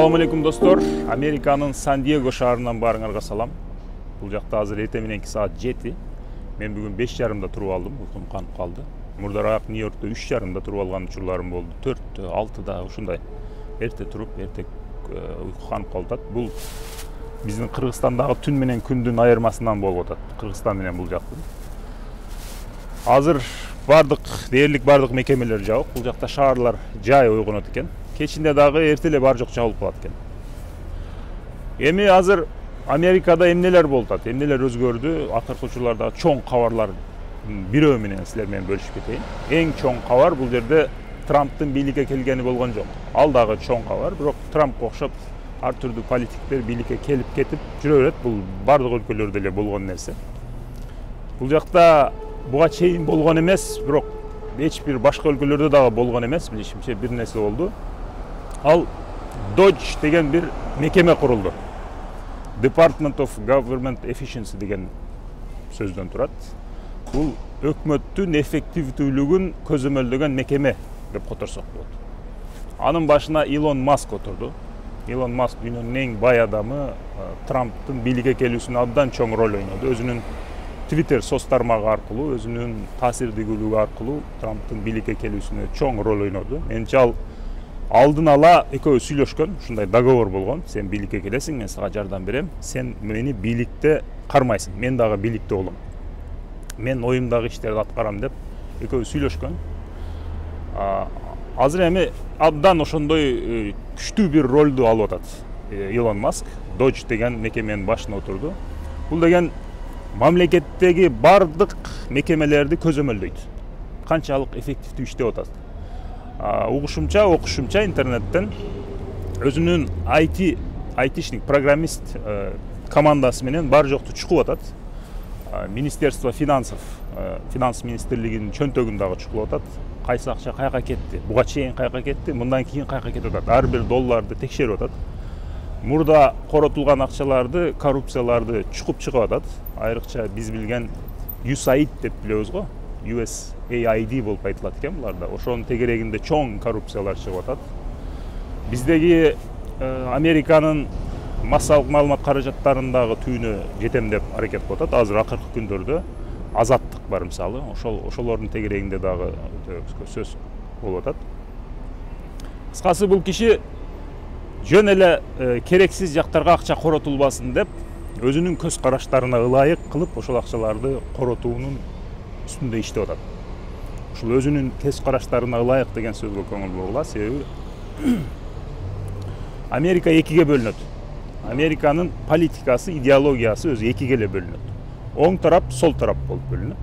Assalamu alaikum dostlar. Amerikanın San Diego şаарынан barыңарга салам. Бул жакта азыр эртең мененки саат 7. Мен бүгүн 5:30 туруп алдым, уйкум канып калды. Мурдараак Нью-Йоркто 3:30 туруп алган учурларым болду. 4, 6 ушундай эрте туруп, эрте уйку канып калат. Бул биздин Кыргызстандагы түн менен күндүн айырмасынан болуп атат. Кыргызстан менен бул жактын. Азыр дээрлик бардык мекемелер жабык. Бул жакта шаарлар жай ойгонот экен. Кечинде дагы эртеле бар жок жабылып калат экен. Эми азыр Америкада эмнелер болуп атат, эмнелер өзгөрдү, акыркы учурларда чоң кабарлар бирөө менен силер менен бөлүшүп кетейин. Эң чоң кабар бул жерде Трамптын бийликке келгени болгон жок. Ал дагы чоң кабар, бирок Трампка окшоп ар түрдүү политиктер бийликке келип кетип жүрө берет. Бул бардык өлкөлөрдө эле болгон нерсе. Бул жакта буга чейин болгон эмес, бирок эч бир башка өлкөлөрдө дагы болгон эмес, билишимче бир нерсе болду. Ал Dodge деген бир мекеме курулду. Department of Government Efficiency деген сөздөн турат. Бул өкмөттүн эффективдүүлүгүн көзөмөлдөгөн мекеме деп которсок болот. Анын башына Илон Маск отурду. Илон Маск дүйнөнүн эң бай адамы, Трамптын бийликке келүүсүнө абдан чоң роль ойноду. Өзүнүн Twitter соц тармагы аркылуу, өзүнүн таасирдүүлүгү аркылуу Трамптын бийликке келүүсүнө чоң роль ойноду. Менимче ал алдын ала экөө сүйлөшкөн, ушундай договор болгон. Сен бийликке келесиң, мен сага жардам берем. Сен мени бийликте кармайсың, мен дагы бийликте болом. Мен оюмдагы иштерди аткарам деп экөө сүйлөшкөн. Азыр эми абдан ошондой күчтүү бир ролду алып атат Илон Маск. Dodge деген мекеменин башына отурду. Бул деген мамлекеттеги бардык мекемелерди көзөмөлдөйт. Канчалык эффективдүү иштеп атат. Окушумча интернеттен өзүнүн айтишник, программист командасы менен бар жокту чукуп атат. Министерство финанс министрлигинин чөнтөгүн дагы чукуп атат. Кайсы акча каяка кетти, буга чейин каяка кетти, мындан кийин каяка кетип атат. Ар бир долларды текшерип атат. Мурда коротулган акчаларды, коррупцияларды чукуп чыгып атат. Айрыкча биз билген USAID деп билебиз го. USAID болуп айтылат экен буларда. Ошонун тегерегинде чоң коррупциялар чыгып атат. Биздеги Американын массалык маалымат каражаттарындагы түйүнө жетем деп аракет кылып атат. Азыр акыркы күндөрдө азаттык бар мисалы. Ошолордун тегерегинде дагы сөз болуп атат. Кыскасы бул киши жөн эле керексиз жактарга акча коротулбасын деп өзүнүн көз караштарына ылайык кылып ошол акчаларды коротуунун үстүндө иштеп атат. Ушул өзүнүн көз караштарына ылайык деген сөзгө көңүл бургула, себеби Америка экиге бөлүнөт. Американын политикасы, идеологиясы өзү экиге эле бөлүнөт. Оң тарап, сол тарап болуп бөлүнөт.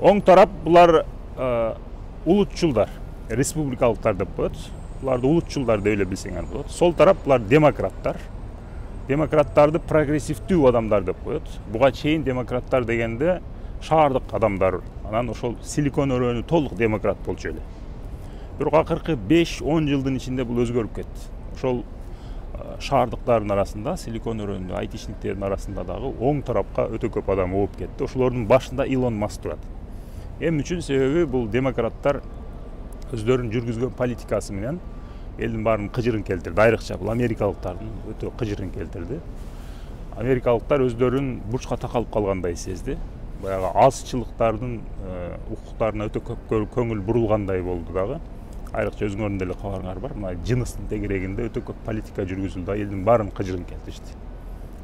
Оң тарап булар улутчулдар, республикалыктар деп коет. Буларды улутчулдар деп эле билсеңер болот. Сол тарап булар демократтар. Демократтарды прогрессивдүү адамдар деп коет. Буга чейин демократтар дегенде шаардык адамдар, анан ошол силикон өрөөнү толук демократ болчу эле. Бирок акыркы 5-10 жылдын ичинде бул өзгөрүп кетти. Ошол шаардыктардын арасында, силикон өрөөнүндө айтишниктердин арасында дагы оң тарапка өтө көп адам ооп кетти. Ошолордун башында Илон Маск турат. Эмне үчүн? Себеби бул демократтар өздөрүнүн жүргүзгөн политикасы менен элдин баарын кыжырын келтирди. Айрыкча бул америкалыктардын өтө кыжырын келтирди. Америкалыктар өздөрүн бурчка такалып калгандай сезди. Баягы азчылыктардын укуктарына өтө көп көңүл бурулгандай болду дагы. Айрыкча өзүңөрдүн деле кабарыңар бар. Мына жыныстын тегерегинде өтө көп политика жүргүзүлдү, элдин баарын кыжырын келтиришти.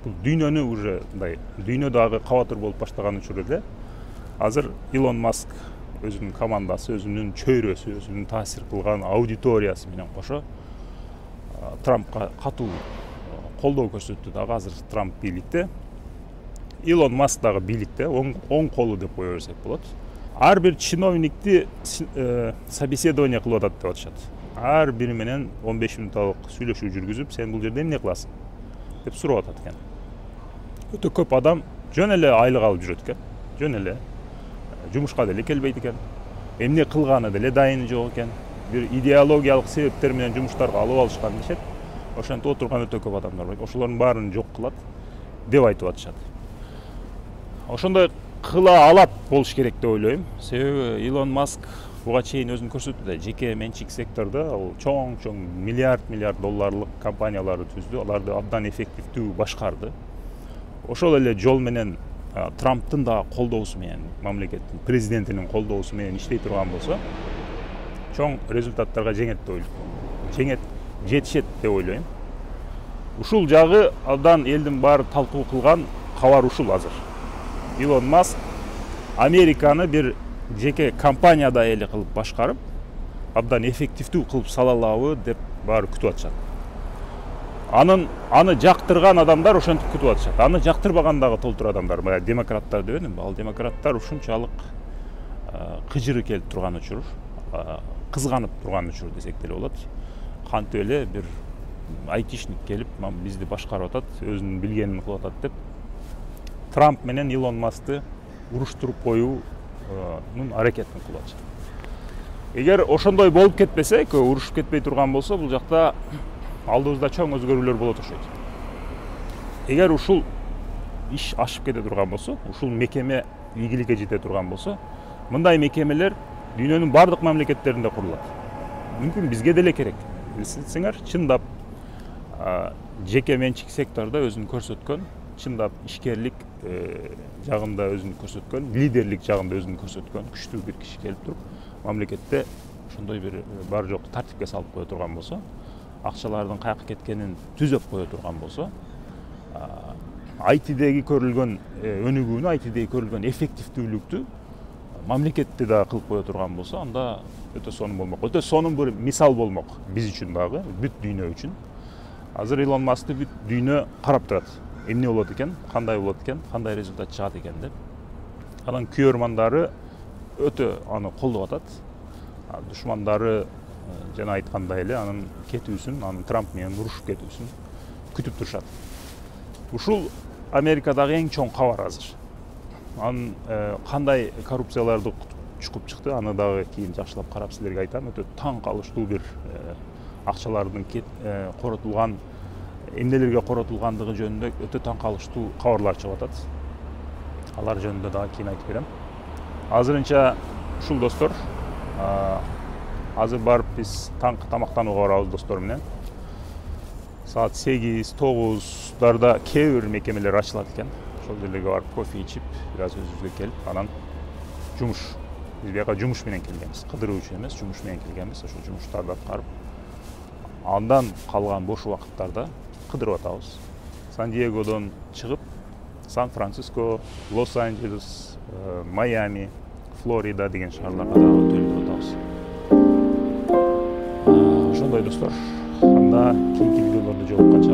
Бул дүйнөнү уже мындай, дүйнө дагы кабатыр болуп баштаган учурда эле азыр Илон Маск өзүнүн командасы, өзүнүн чөйрөсү, өзүнүн таасир кылган аудиториясы менен кошо Трампка катуу колдоо көрсөттү дагы. Азыр Трамп бийликте, Илон Маск дагы бийликте, оң колу деп кое берсек болот. Ар бир чиновникти собеседование кылып атат деп атышат. Ар бири менен 15 мүнөттүк сүйлөшүү жүргүзүп, сен бул жерде эмне кыласың деп сурап атат экен. Өтө көп адам жөн эле айлык алып жүрөт экен. Жөн эле жумушка деле келбейт экен. Эмне кылганы деле дайыны жок экен. Бир идеологиялык себептер менен жумуштарга алып алышкан дешет. Ошентип отурган өтө көп адамдар бар. Ошолордун баарын жок кылат деп айтып атышат. Ошондой кыла алат болуш керек деп ойлойм. Себеби Илон Маск буга чейин өзүн көрсөттү да, жеке менчик сектордо ал чоң миллиард долларлык компанияларды түздү, аларды абдан эффективдүү башкарды. Ошол эле жол менен Трамптын да колдоосу менен, мамлекеттин президентинин колдоосу менен иштей турган болсо, чоң результаттарга жетишет деп ойлойм. Ушул жагы абдан элдин баары талкуу кылган кабар ушул азыр. Илон Маск Американы бир жеке компанияда эле кылып башкарып, абдан эффективдүү кылып сала алабы деп баары күтүп атышат. Аны жактырган адамдар ошентип күтүп атышат. Аны жактырбаган дагы толтур адамдар, баягы демократтар дебедимби? Ал демократтар ушунчалык кыжыры келип турган учур, кызганып турган учур десек деле болот. Кантип эле бир айтишник келип, бизди башкарып атат, өзүнүн билгенин кылып атат деп Трамп менен Илон Маскты уруштуруп коюунун аракетин кылып атышат. Эгер ошондой болуп кетпесе, урушуп кетпей турган болсо, бул жакта алдыбызда чоң өзгөрүүлөр болот окшойт. Эгер ушул иш ашып кете турган болсо, ушул мекеме ийгиликке жете турган болсо, мындай мекемелер дүйнөнүн бардык мамлекеттеринде курулат. Мүмкүн бизге деле керек. Билсеңер, чындап жеке менчик сектордо өзүн көрсөткөн, чындап ишкерлик жагында өзүн көрсөткөн, лидерлик жагында өзүн көрсөткөн күчтүү бир киши келип туруп, мамлекетте ошондой бир бар жок тартипке салып кое турган болсо, акчалардын каяка кеткенин түзөп кое турган болсо, айтидеги көрүлгөн өнүгүүнү, айтидеги көрүлгөн эффективдүүлүктү мамлекетте да кылып кое турган болсо, анда өтө сонун болмок. Өтө сонун бир мисал болмок биз үчүн дагы, бүт дүйнө үчүн. Азыр Илон Маскты бүт дүйнө карап турат. Эмне болот экен, кандай болот экен, кандай результат чыгат экен деп. Анын күйөрмандары өтө аны колдоп атат. Душмандары жана айткандай эле анын кетүүсүн, анын Трамп менен урушуп кетүүсүн күтүп турушат. Ушул Америкадагы эң чоң кабар азыр. Анын кандай коррупцияларды чукуп чыкты, аны дагы кийин жакшылап карап силерге айтам. Өтө таң калыштуу бир акчалардын коротулган, эмнелерге коротулгандыгы жөнүндө өтө таң калыштуу кабарлар чыгып атат. Алар жөнүндө дагы кийин айтып берем. Азырынча ушул достор, азыр барып биз таңкы тамактанууга барабыз достор менен. Саат 8-9-дарда кээ бир мекемелер ачылат экен. Ошол жерлерге барып кофе ичип, бир аз өзүбүзгө келип, анан жумуш. Биз бияка жумуш менен келгенбиз, кыдыруучу эмес, жумуш менен келгенбиз. Ошол жумуштарды аткарып, андан калган бош убакыттарда кыдырып атабыз. Сан-Диегодон чыгып, Сан-Франциско, Лос-Анджелес, Майами, Флорида деген шаарларга дагы төлөп атабыз. Ошондой достор, анда кийинки видеолордо жолукканча